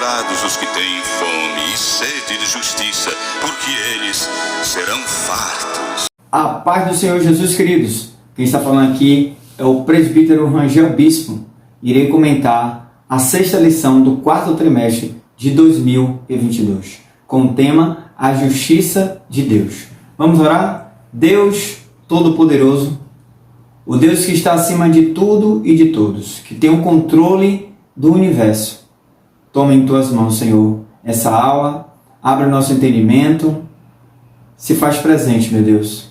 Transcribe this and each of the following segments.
Bem-aventurados os que têm fome e sede de justiça, porque eles serão fartos. A paz do Senhor Jesus, queridos. Quem está falando aqui é o presbítero Rangel Bispo. Irei comentar a sexta lição do quarto trimestre de 2022, com o tema A Justiça de Deus. Vamos orar? Deus Todo-Poderoso, o Deus que está acima de tudo e de todos, que tem o controle do universo. Toma em tuas mãos, Senhor, essa aula, abre o nosso entendimento, se faz presente, meu Deus.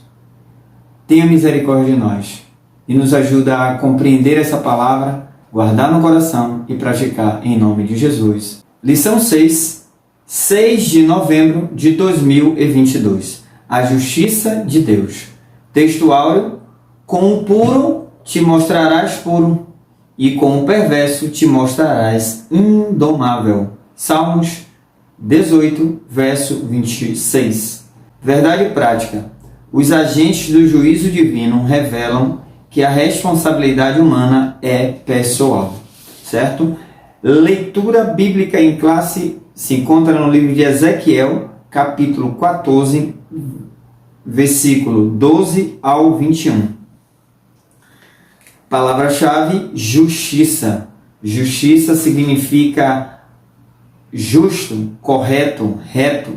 Tenha misericórdia de nós e nos ajuda a compreender essa palavra, guardar no coração e praticar em nome de Jesus. Lição 6, 6 de novembro de 2022. A Justiça de Deus. Texto áureo: com o puro te mostrarás puro, e com o perverso te mostrarás indomável. Salmos 18, verso 26. Verdade prática. Os agentes do juízo divino revelam que a responsabilidade humana é pessoal, certo? Leitura bíblica em classe se encontra no livro de Ezequiel, capítulo 14, versículo 12 ao 21. Palavra-chave: justiça. Justiça significa justo, correto, reto.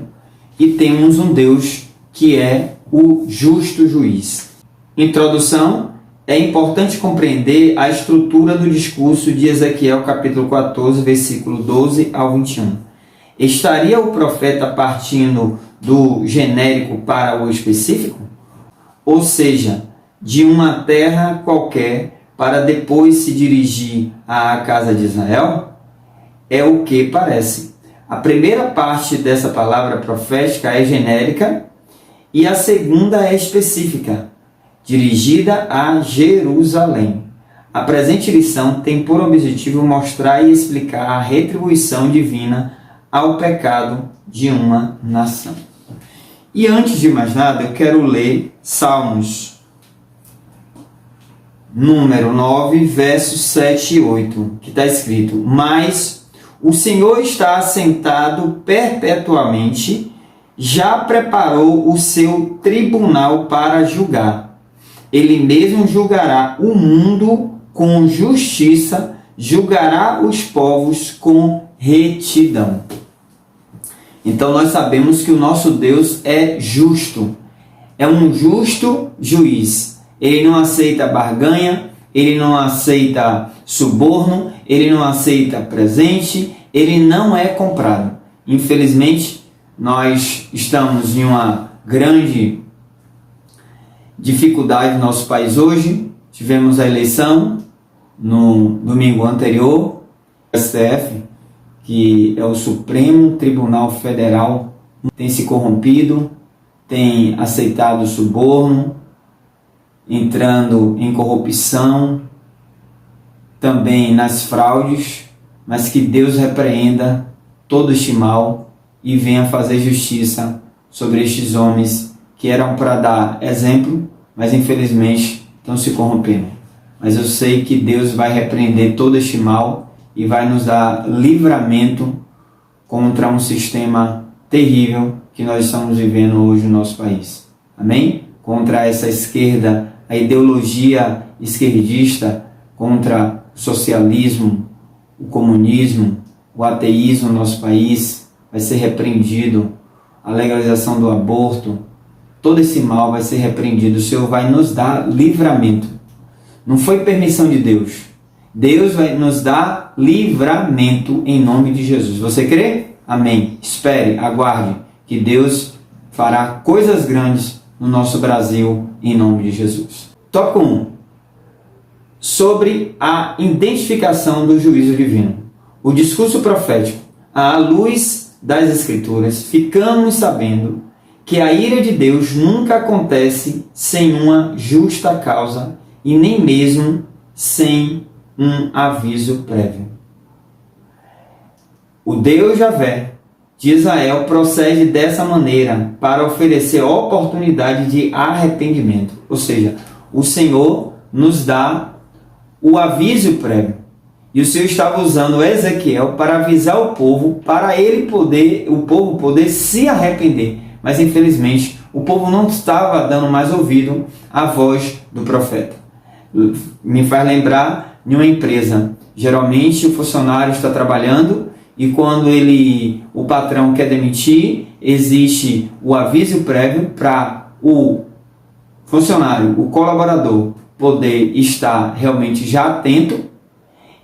E temos um Deus que é o justo juiz. Introdução: é importante compreender a estrutura do discurso de Ezequiel, capítulo 14, versículo 12 ao 21. Estaria o profeta partindo do genérico para o específico? Ou seja, de uma terra qualquer para depois se dirigir à casa de Israel? É o que parece. A primeira parte dessa palavra profética é genérica e a segunda é específica, dirigida a Jerusalém. A presente lição tem por objetivo mostrar e explicar a retribuição divina ao pecado de uma nação. E antes de mais nada, eu quero ler Salmos, número 9, versos 7 e 8, que está escrito: Mas o Senhor está assentado perpetuamente, já preparou o seu tribunal para julgar. Ele mesmo julgará o mundo com justiça, julgará os povos com retidão. Então nós sabemos que o nosso Deus é justo, é um justo juiz. Ele não aceita barganha, ele não aceita suborno, ele não aceita presente, ele não é comprado. Infelizmente, nós estamos em uma grande dificuldade no nosso país hoje. Tivemos a eleição no domingo anterior, o STF, que é o Supremo Tribunal Federal, tem se corrompido, tem aceitado suborno, entrando em corrupção, também nas fraudes, mas que Deus repreenda todo este mal e venha fazer justiça sobre estes homens que eram para dar exemplo, mas infelizmente estão se corrompendo. Mas eu sei que Deus vai repreender todo este mal e vai nos dar livramento contra um sistema terrível que nós estamos vivendo hoje no nosso país. Amém? Contra essa esquerda, a ideologia esquerdista, contra o socialismo, o comunismo, o ateísmo no nosso país, vai ser repreendido. A legalização do aborto, todo esse mal vai ser repreendido. O Senhor vai nos dar livramento. Não foi permissão de Deus. Deus vai nos dar livramento em nome de Jesus. Você crê? Amém. Espere, aguarde, que Deus fará coisas grandes no nosso Brasil em nome de Jesus. Tópico 1. Sobre a identificação do juízo divino. O discurso profético. À luz das Escrituras, ficamos sabendo que a ira de Deus nunca acontece sem uma justa causa e nem mesmo sem um aviso prévio. O Deus Javé de Israel procede dessa maneira para oferecer oportunidade de arrependimento. Ou seja, o Senhor nos dá o aviso prévio. E o Senhor estava usando Ezequiel para avisar o povo, para o povo poder se arrepender. Mas infelizmente o povo não estava dando mais ouvido à voz do profeta. Me faz lembrar de uma empresa. Geralmente o funcionário está trabalhando e quando o patrão quer demitir, existe o aviso prévio para o funcionário, o colaborador, poder estar realmente já atento,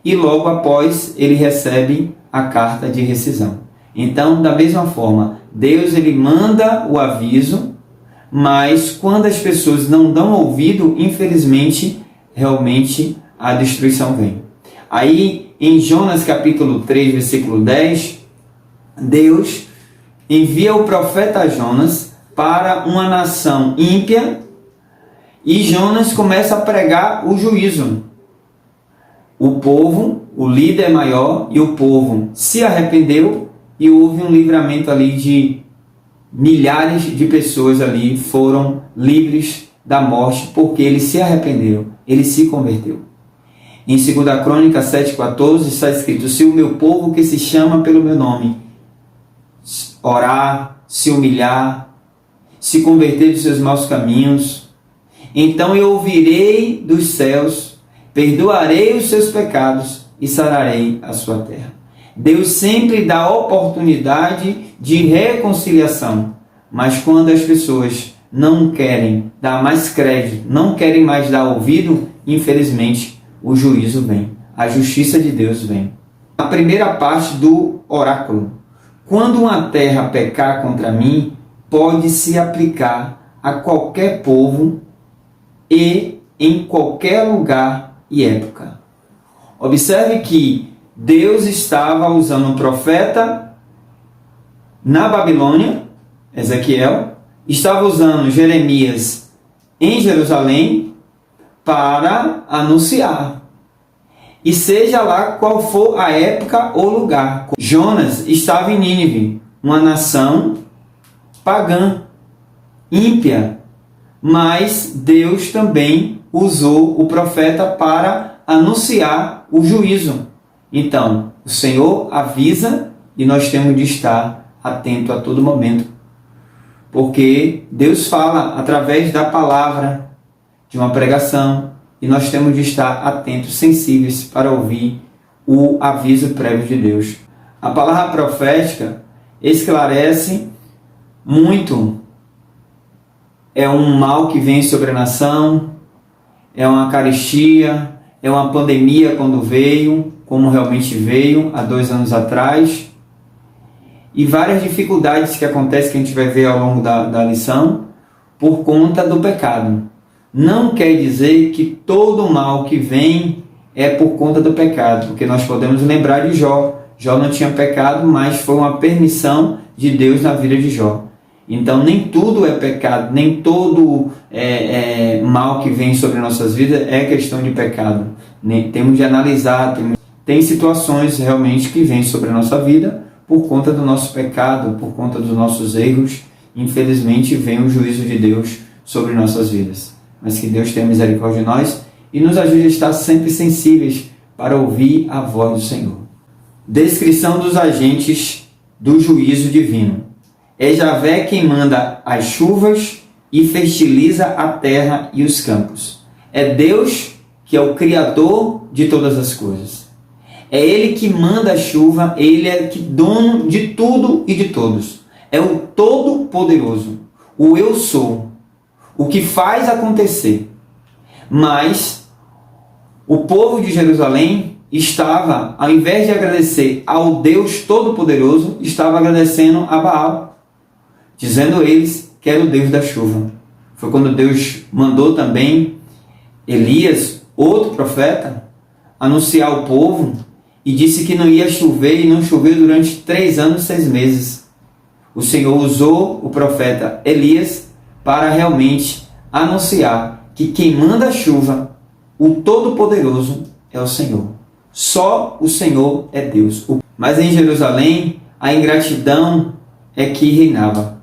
e logo após ele recebe a carta de rescisão. Então, da mesma forma, Deus ele manda o aviso, mas quando as pessoas não dão ouvido, infelizmente, realmente a destruição vem. Aí, em Jonas capítulo 3, versículo 10, Deus envia o profeta Jonas para uma nação ímpia e Jonas começa a pregar o juízo. O povo, o líder maior e o povo se arrependeu e houve um livramento ali de milhares de pessoas ali foram livres da morte porque eles se arrependeram, ele se converteu. Em 2 Crônicas 7,14 está escrito: se o meu povo que se chama pelo meu nome orar, se humilhar, se converter dos seus maus caminhos, então eu ouvirei dos céus, perdoarei os seus pecados e sararei a sua terra. Deus sempre dá oportunidade de reconciliação, mas quando as pessoas não querem dar mais crédito, não querem mais dar ouvido, infelizmente o juízo vem, a justiça de Deus vem. A primeira parte do oráculo: quando uma terra pecar contra mim, pode se aplicar a qualquer povo e em qualquer lugar e época. Observe que Deus estava usando um profeta na Babilônia, Ezequiel, estava usando Jeremias em Jerusalém para anunciar. E seja lá qual for a época ou lugar. Jonas estava em Nínive, uma nação pagã, ímpia, mas Deus também usou o profeta para anunciar o juízo. Então, o Senhor avisa e nós temos de estar atento a todo momento, porque Deus fala através da palavra, de uma pregação, e nós temos de estar atentos, sensíveis para ouvir o aviso prévio de Deus. A palavra profética esclarece muito. É um mal que vem sobre a nação, é uma carestia, é uma pandemia quando veio, como realmente veio há 2 anos atrás, e várias dificuldades que acontecem, que a gente vai ver ao longo da lição, por conta do pecado. Não quer dizer que todo mal que vem é por conta do pecado, porque nós podemos lembrar de Jó. Jó não tinha pecado, mas foi uma permissão de Deus na vida de Jó. Então nem tudo é pecado, nem todo mal que vem sobre nossas vidas é questão de pecado. Temos de analisar, tem situações realmente que vêm sobre a nossa vida por conta do nosso pecado, por conta dos nossos erros. Infelizmente vem o juízo de Deus sobre nossas vidas. Mas que Deus tenha misericórdia de nós e nos ajude a estar sempre sensíveis para ouvir a voz do Senhor. Descrição dos agentes do juízo divino. É Javé quem manda as chuvas e fertiliza a terra e os campos. É Deus que é o Criador de todas as coisas. É Ele que manda a chuva, Ele é que dono de tudo e de todos. É o Todo-Poderoso, o Eu Sou, o que faz acontecer. Mas o povo de Jerusalém estava, ao invés de agradecer ao Deus Todo-Poderoso, estava agradecendo a Baal, dizendo eles que era o Deus da chuva. Foi quando Deus mandou também Elias, outro profeta, anunciar ao povo e disse que não ia chover e não choveu durante 3 anos e 6 meses. O Senhor usou o profeta Elias para realmente anunciar que quem manda a chuva, o Todo-Poderoso, é o Senhor. Só o Senhor é Deus. Mas em Jerusalém, a ingratidão é que reinava.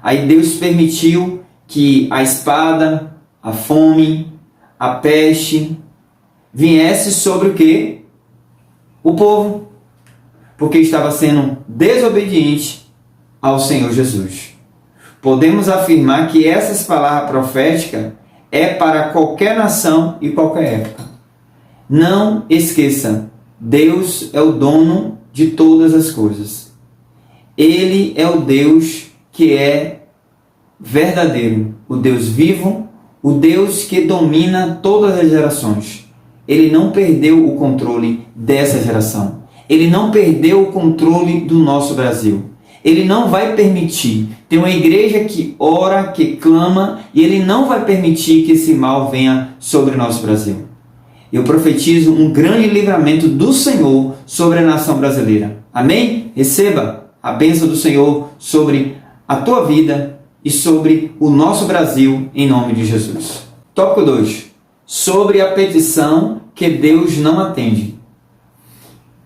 Aí Deus permitiu que a espada, a fome, a peste viesse sobre o quê? O povo, porque estava sendo desobediente ao Senhor Jesus. Podemos afirmar que essas palavras proféticas é para qualquer nação e qualquer época. Não esqueça, Deus é o dono de todas as coisas. Ele é o Deus que é verdadeiro, o Deus vivo, o Deus que domina todas as gerações. Ele não perdeu o controle dessa geração. Ele não perdeu o controle do nosso Brasil. Ele não vai permitir. Tem uma igreja que ora, que clama, e ele não vai permitir que esse mal venha sobre o nosso Brasil. Eu profetizo um grande livramento do Senhor sobre a nação brasileira. Amém? Receba a bênção do Senhor sobre a tua vida e sobre o nosso Brasil, em nome de Jesus. Tópico 2. Sobre a petição que Deus não atende.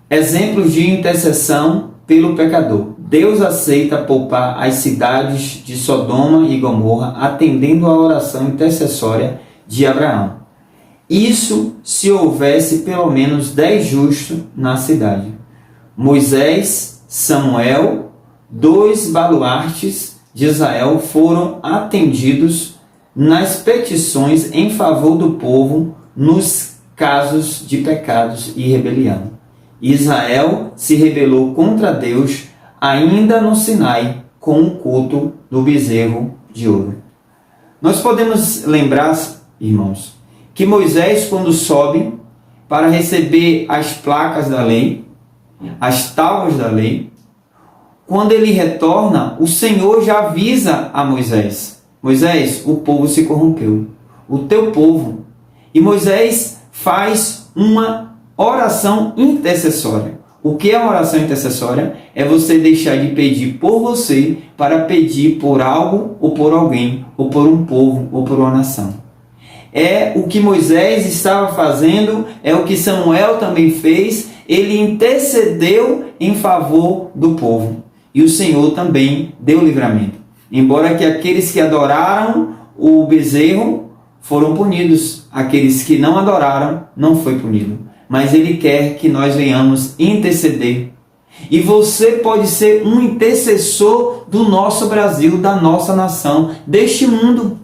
Exemplos de intercessão pelo pecador. Deus aceita poupar as cidades de Sodoma e Gomorra, atendendo à oração intercessória de Abraão. Isso se houvesse pelo menos 10 justos na cidade. Moisés, Samuel, 2 baluartes de Israel foram atendidos nas petições em favor do povo nos casos de pecados e rebelião. Israel se rebelou contra Deus ainda no Sinai com o culto do bezerro de ouro. Nós podemos lembrar, irmãos, que Moisés, quando sobe para receber as placas da lei, as tábuas da lei, quando ele retorna, o Senhor já avisa a Moisés: Moisés, o povo se corrompeu, o teu povo. E Moisés faz uma oração intercessória. O que é uma oração intercessória? É você deixar de pedir por você para pedir por algo ou por alguém, ou por um povo ou por uma nação. É o que Moisés estava fazendo, é o que Samuel também fez. Ele intercedeu em favor do povo. E o Senhor também deu livramento. Embora que aqueles que adoraram o bezerro foram punidos, aqueles que não adoraram não foi punido. Mas Ele quer que nós venhamos interceder. E você pode ser um intercessor do nosso Brasil, da nossa nação, deste mundo.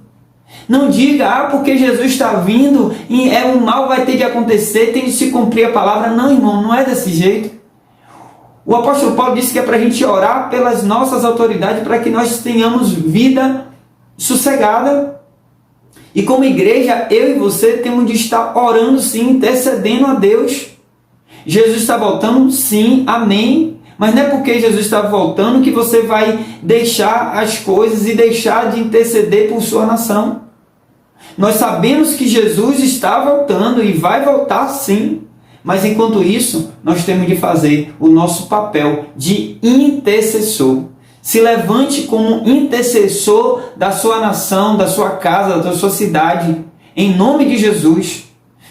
Não diga, porque Jesus está vindo e o mal vai ter de acontecer, tem de se cumprir a palavra. Não, irmão, não é desse jeito. O apóstolo Paulo disse que é para a gente orar pelas nossas autoridades, para que nós tenhamos vida sossegada. E como igreja, eu e você temos de estar orando sim, intercedendo a Deus. Jesus está voltando? Sim, amém. Mas não é porque Jesus está voltando que você vai deixar as coisas e deixar de interceder por sua nação. Nós sabemos que Jesus está voltando e vai voltar sim. Mas enquanto isso, nós temos de fazer o nosso papel de intercessor. Se levante como intercessor da sua nação, da sua casa, da sua cidade, em nome de Jesus.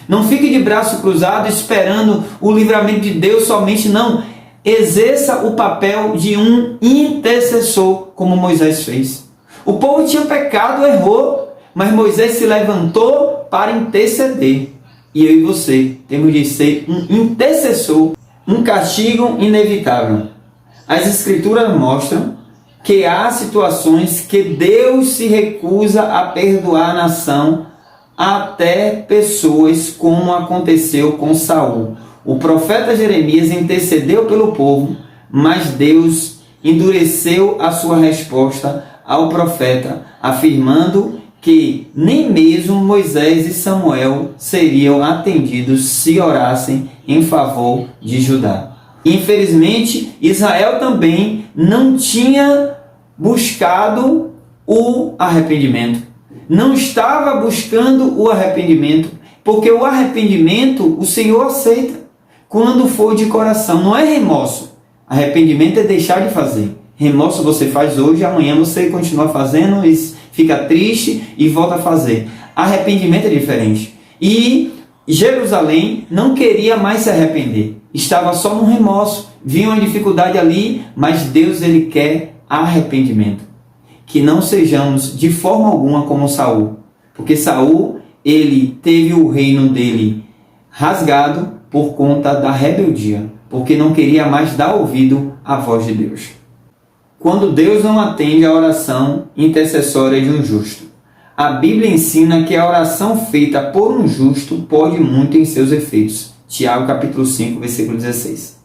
Não fique de braço cruzado esperando o livramento de Deus somente, não. Exerça o papel de um intercessor, como Moisés fez. O povo tinha pecado, errou, mas Moisés se levantou para interceder. E eu e você temos de ser um intercessor, um castigo inevitável. As Escrituras mostram que há situações que Deus se recusa a perdoar a nação, até pessoas, como aconteceu com Saul. O profeta Jeremias intercedeu pelo povo, mas Deus endureceu a sua resposta ao profeta, afirmando que nem mesmo Moisés e Samuel seriam atendidos se orassem em favor de Judá. Infelizmente, Israel também não tinha buscado o arrependimento. Não estava buscando o arrependimento, porque o arrependimento o Senhor aceita quando for de coração. Não é remorso. Arrependimento é deixar de fazer. Remorso você faz hoje, amanhã você continua fazendo e fica triste e volta a fazer. Arrependimento é diferente. E Jerusalém não queria mais se arrepender. Estava só no remorso. Vinha uma dificuldade ali, mas Deus ele quer arrependimento. Que não sejamos de forma alguma como Saul. Porque Saul, ele teve o reino dele rasgado, por conta da rebeldia, porque não queria mais dar ouvido à voz de Deus. Quando Deus não atende à oração intercessória de um justo, a Bíblia ensina que a oração feita por um justo pode muito em seus efeitos. Tiago capítulo 5, versículo 16.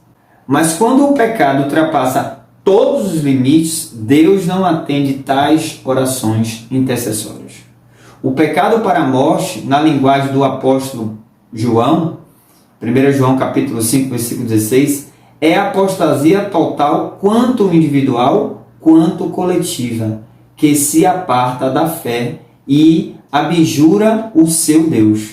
Mas quando o pecado ultrapassa todos os limites, Deus não atende tais orações intercessórias. O pecado para a morte, na linguagem do apóstolo João, 1 João capítulo 5, versículo 16, é a apostasia total, quanto individual, quanto coletiva, que se aparta da fé e abjura o seu Deus.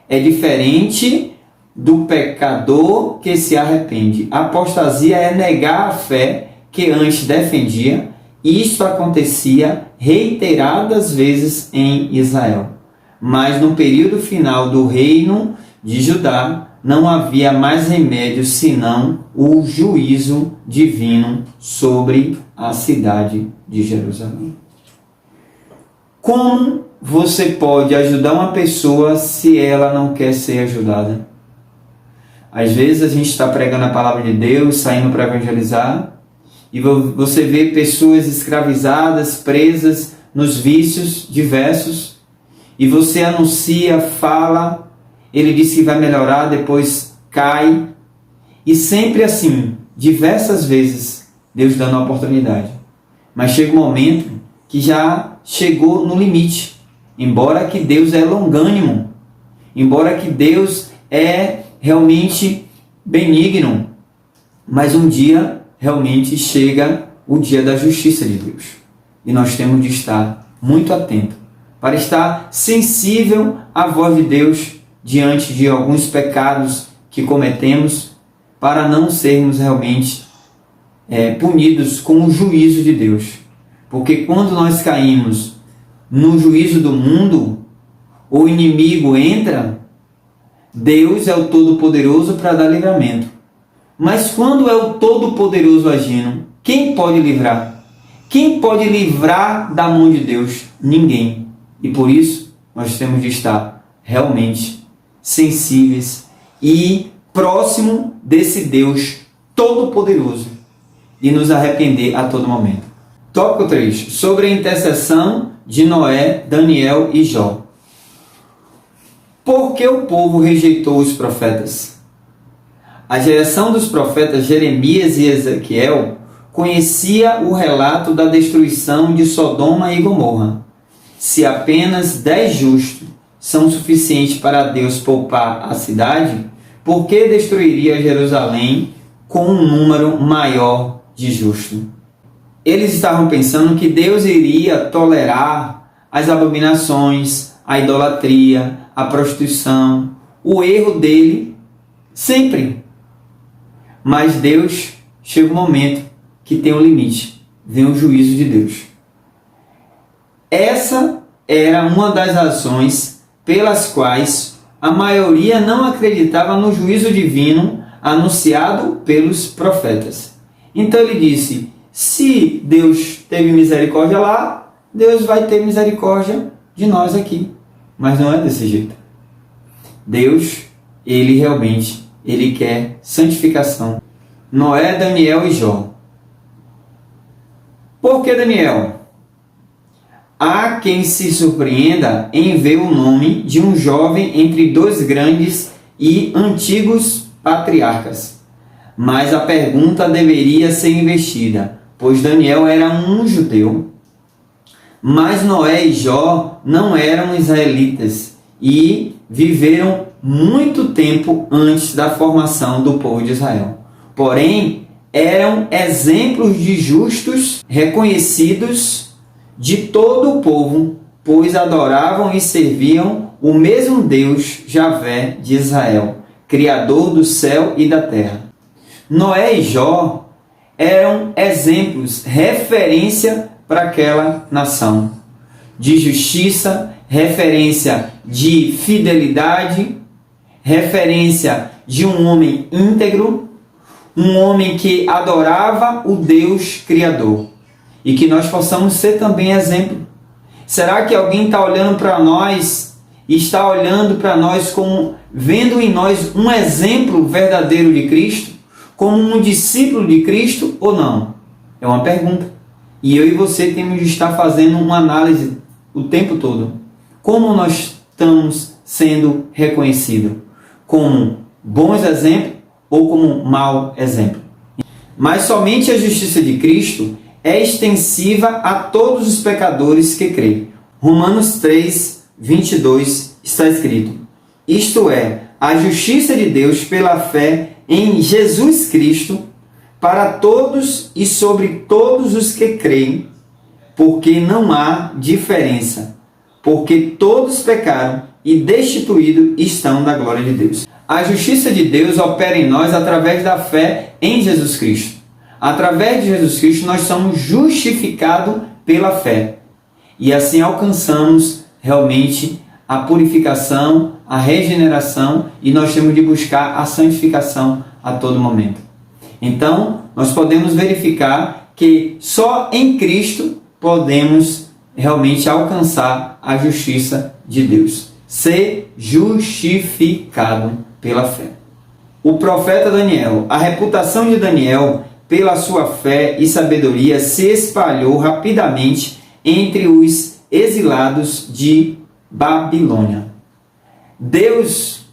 É diferente do pecador que se arrepende. A apostasia é negar a fé que antes defendia. Isto acontecia reiteradas vezes em Israel. Mas no período final do reino de Judá, não havia mais remédio senão o juízo divino sobre a cidade de Jerusalém. Como você pode ajudar uma pessoa se ela não quer ser ajudada? Às vezes a gente está pregando a palavra de Deus, saindo para evangelizar, e você vê pessoas escravizadas, presas nos vícios diversos, e você anuncia, fala, ele diz que vai melhorar, depois cai, e sempre assim, diversas vezes, Deus dando a oportunidade. Mas chega um momento que já chegou no limite, embora que Deus é longânimo, embora que Deus é realmente benigno, mas um dia realmente chega o dia da justiça de Deus. E nós temos de estar muito atento, para estar sensível à voz de Deus diante de alguns pecados que cometemos, para não sermos realmente punidos com o juízo de Deus. Porque quando nós caímos no juízo do mundo, o inimigo entra, Deus é o Todo-Poderoso para dar livramento. Mas quando é o Todo-Poderoso agindo, quem pode livrar? Quem pode livrar da mão de Deus? Ninguém. E por isso, nós temos de estar realmente sensíveis e próximo desse Deus Todo-Poderoso e nos arrepender a todo momento. Tópico 3. Sobre a intercessão de Noé, Daniel e Jó. Por que o povo rejeitou os profetas? A geração dos profetas Jeremias e Ezequiel conhecia o relato da destruição de Sodoma e Gomorra. Se apenas 10 justos são suficientes para Deus poupar a cidade, por que destruiria Jerusalém com um número maior de justos? Eles estavam pensando que Deus iria tolerar as abominações, a idolatria, a prostituição, o erro dele sempre. Mas Deus, chega um momento que tem um limite, vem o juízo de Deus. Essa era uma das razões pelas quais a maioria não acreditava no juízo divino anunciado pelos profetas. Então ele disse: se Deus teve misericórdia lá, Deus vai ter misericórdia de nós aqui. Mas não é desse jeito. Deus, ele realmente, ele quer santificação. Noé, Daniel e Jó. Por que Daniel? Há quem se surpreenda em ver o nome de um jovem entre dois grandes e antigos patriarcas. Mas a pergunta deveria ser investida, pois Daniel era um judeu, mas Noé e Jó não eram israelitas e viveram muito tempo antes da formação do povo de Israel. Porém, eram exemplos de justos reconhecidos de todo o povo, pois adoravam e serviam o mesmo Deus, Javé de Israel, Criador do céu e da terra. Noé e Jó eram exemplos, referência para aquela nação, de justiça, referência de fidelidade, referência de um homem íntegro, um homem que adorava o Deus Criador. E que nós possamos ser também exemplo. Será que alguém está olhando para nós e está olhando para nós como vendo em nós um exemplo verdadeiro de Cristo, como um discípulo de Cristo ou não? É uma pergunta. E eu e você temos de estar fazendo uma análise o tempo todo. Como nós estamos sendo reconhecidos? Como bons exemplos ou como mau exemplo? Mas somente a justiça de Cristo é extensiva a todos os pecadores que creem. Romanos 3, 22 está escrito: isto é, a justiça de Deus pela fé em Jesus Cristo para todos e sobre todos os que creem, porque não há diferença, porque todos pecaram e destituídos estão da glória de Deus. A justiça de Deus opera em nós através da fé em Jesus Cristo. Através de Jesus Cristo nós somos justificados pela fé. E assim alcançamos realmente a purificação, a regeneração, e nós temos de buscar a santificação a todo momento. Então, nós podemos verificar que só em Cristo podemos realmente alcançar a justiça de Deus. Ser justificado pela fé. O profeta Daniel, a reputação de Daniel pela sua fé e sabedoria se espalhou rapidamente entre os exilados de Babilônia. Deus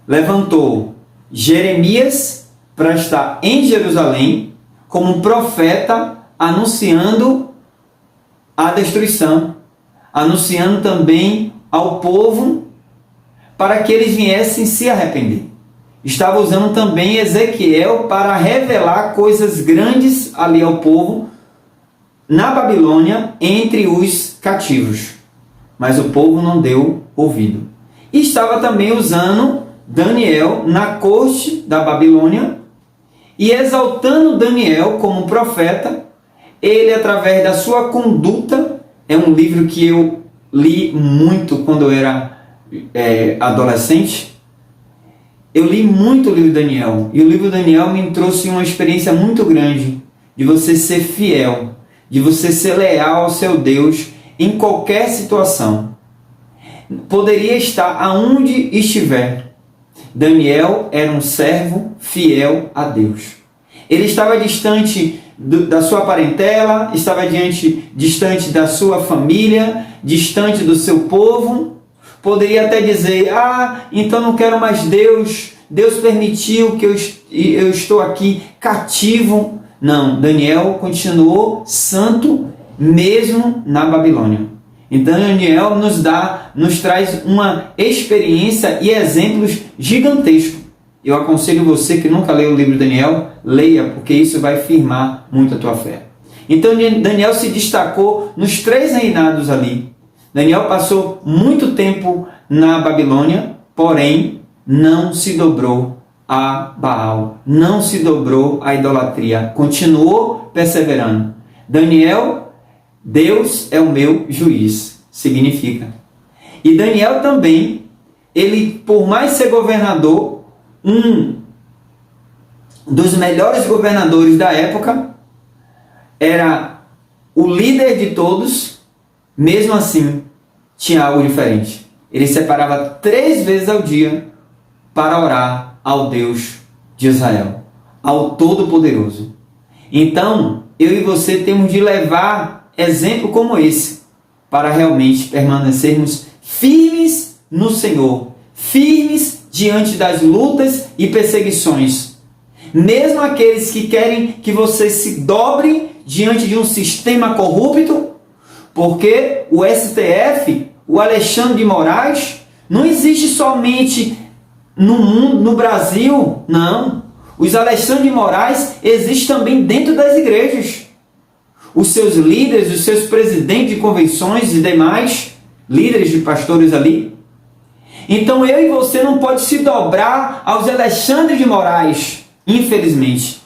levantou Jeremias para estar em Jerusalém como profeta, anunciando a destruição, anunciando também ao povo para que eles viessem se arrepender. Estava usando também Ezequiel para revelar coisas grandes ali ao povo na Babilônia entre os cativos. Mas o povo não deu ouvido. E estava também usando Daniel na corte da Babilônia e exaltando Daniel como profeta. Ele, através da sua conduta, é um livro que eu li muito quando eu era adolescente. Eu li muito o livro de Daniel, e o livro de Daniel me trouxe uma experiência muito grande de você ser fiel, de você ser leal ao seu Deus em qualquer situação. Poderia estar aonde estiver. Daniel era um servo fiel a Deus. Ele estava distante da sua parentela, estava distante da sua família, distante do seu povo. Poderia até dizer, então não quero mais Deus, Deus permitiu que eu estou aqui cativo. Não, Daniel continuou santo mesmo na Babilônia. Então Daniel nos traz uma experiência e exemplos gigantescos. Eu aconselho você que nunca leu o livro de Daniel, leia, porque isso vai firmar muito a tua fé. Então Daniel se destacou nos 3 reinados ali. Daniel passou muito tempo na Babilônia, porém não se dobrou a Baal, não se dobrou à idolatria, continuou perseverando. Daniel, Deus é o meu juiz, significa. E Daniel também, ele, por mais ser governador, um dos melhores governadores da época, era o líder de todos, mesmo assim, tinha algo diferente. Ele separava 3 vezes ao dia para orar ao Deus de Israel, ao Todo-Poderoso. Então, eu e você temos de levar exemplo como esse para realmente permanecermos firmes no Senhor, firmes diante das lutas e perseguições. Mesmo aqueles que querem que você se dobre diante de um sistema corrupto, porque o STF, o Alexandre de Moraes, não existe somente no mundo, no Brasil, não. Os Alexandre de Moraes existem também dentro das igrejas. Os seus líderes, os seus presidentes de convenções e demais líderes de pastores ali. Então eu e você não pode se dobrar aos Alexandre de Moraes, infelizmente.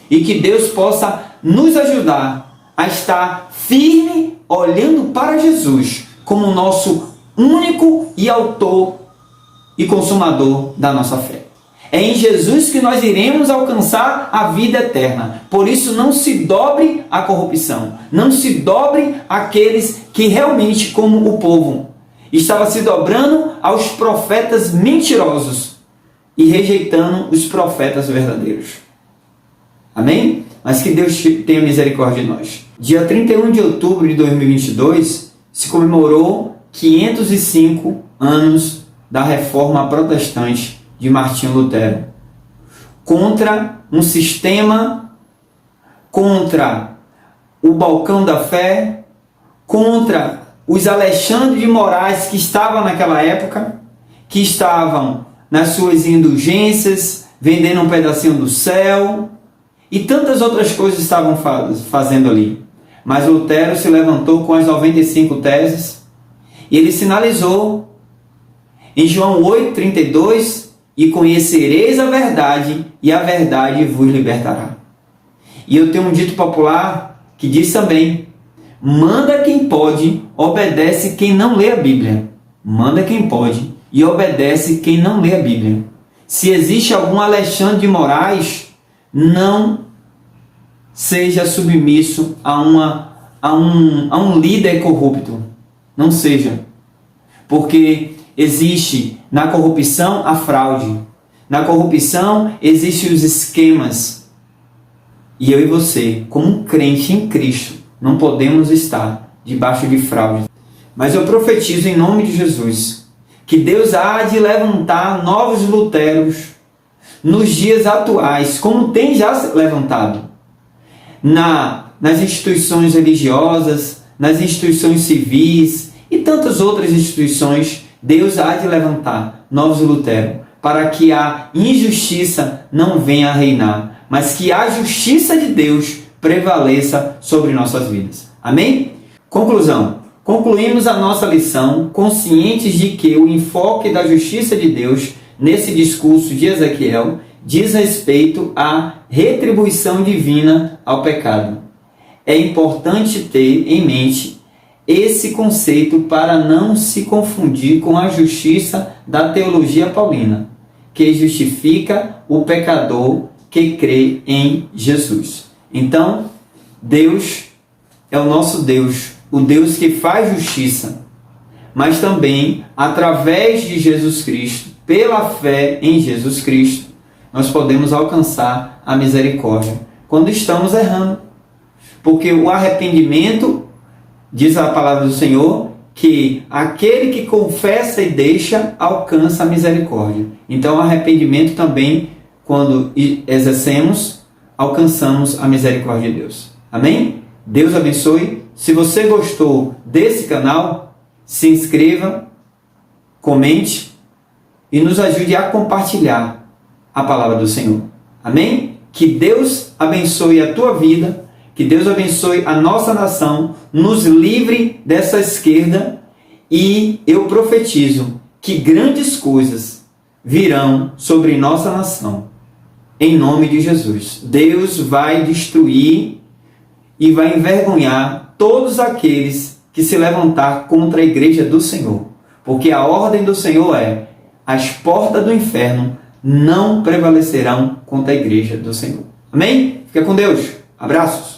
E que Deus possa nos ajudar a estar firme, olhando para Jesus como o nosso único e autor e consumador da nossa fé. É em Jesus que nós iremos alcançar a vida eterna. Por isso, não se dobre à corrupção. Não se dobre àqueles que realmente, como o povo, estava se dobrando aos profetas mentirosos e rejeitando os profetas verdadeiros. Amém? Mas que Deus tenha misericórdia de nós. Dia 31 de outubro de 2022 se comemorou 505 anos da Reforma Protestante de Martinho Lutero. Contra um sistema, contra o balcão da fé, contra os Alexandre de Moraes que estavam naquela época, que estavam nas suas indulgências, vendendo um pedacinho do céu, e tantas outras coisas estavam fazendo ali. Mas Lutero se levantou com as 95 teses, e ele sinalizou em João 8,32, e conhecereis a verdade, e a verdade vos libertará. E eu tenho um dito popular que diz também: manda quem pode, obedece quem não lê a Bíblia. Manda quem pode e obedece quem não lê a Bíblia. Se existe algum Alexandre de Moraes, não seja submisso a um líder corrupto. Não seja. Porque existe na corrupção a fraude. Na corrupção existem os esquemas. E eu e você, como um crente em Cristo, não podemos estar debaixo de fraude. Mas eu profetizo em nome de Jesus que Deus há de levantar novos Luteros nos dias atuais, como tem já levantado nas instituições religiosas, nas instituições civis e tantas outras instituições. Deus há de levantar novos Luteros para que a injustiça não venha a reinar, mas que a justiça de Deus prevaleça sobre nossas vidas. Amém? Conclusão. Concluímos a nossa lição conscientes de que o enfoque da justiça de Deus nesse discurso de Ezequiel diz respeito à retribuição divina ao pecado. É importante ter em mente esse conceito para não se confundir com a justiça da teologia paulina, que justifica o pecador que crê em Jesus. Então, Deus é o nosso Deus, o Deus que faz justiça, mas também, através de Jesus Cristo, pela fé em Jesus Cristo, nós podemos alcançar a misericórdia quando estamos errando. Porque o arrependimento, diz a palavra do Senhor, que aquele que confessa e deixa, alcança a misericórdia. Então, o arrependimento também, quando exercemos, alcançamos a misericórdia de Deus. Amém? Deus abençoe. Se você gostou desse canal, se inscreva, comente e nos ajude a compartilhar a palavra do Senhor. Amém? Que Deus abençoe a tua vida, que Deus abençoe a nossa nação, nos livre dessa esquerda, e eu profetizo que grandes coisas virão sobre nossa nação. Em nome de Jesus. Deus vai destruir e vai envergonhar todos aqueles que se levantar contra a igreja do Senhor. Porque a ordem do Senhor é: as portas do inferno não prevalecerão contra a igreja do Senhor. Amém? Fica com Deus. Abraços.